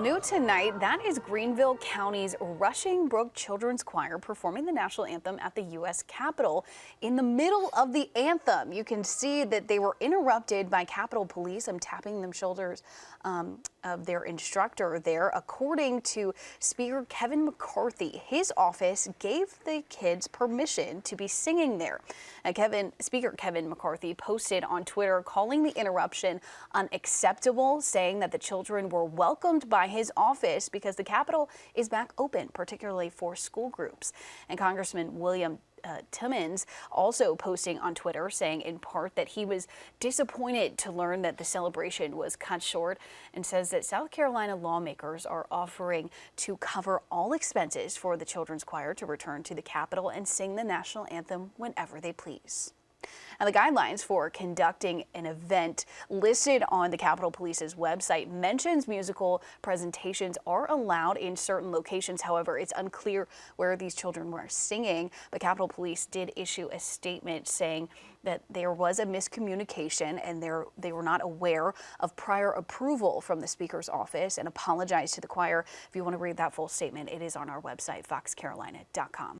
New tonight, that is Greenville County's Rushing Brook Children's Choir performing the national anthem at the U.S. Capitol. In the middle of the anthem, you can see that they were interrupted by Capitol Police. I'm tapping them shoulders of their instructor there. According to Speaker Kevin McCarthy, his office gave the kids permission to be singing there. Now, Speaker Kevin McCarthy posted on Twitter calling the interruption unacceptable, saying that the children were welcomed by his office because the Capitol is back open, particularly for school groups. And Congressman William Timmons also posting on Twitter saying in part that he was disappointed to learn that the celebration was cut short, and says that South Carolina lawmakers are offering to cover all expenses for the children's choir to return to the Capitol and sing the national anthem whenever they please. Now, the guidelines for conducting an event listed on the Capitol Police's website mentions musical presentations are allowed in certain locations. However, it's unclear where these children were singing. But Capitol Police did issue a statement saying that there was a miscommunication and they were not aware of prior approval from the Speaker's office, and apologized to the choir. If you want to read that full statement, it is on our website, foxcarolina.com.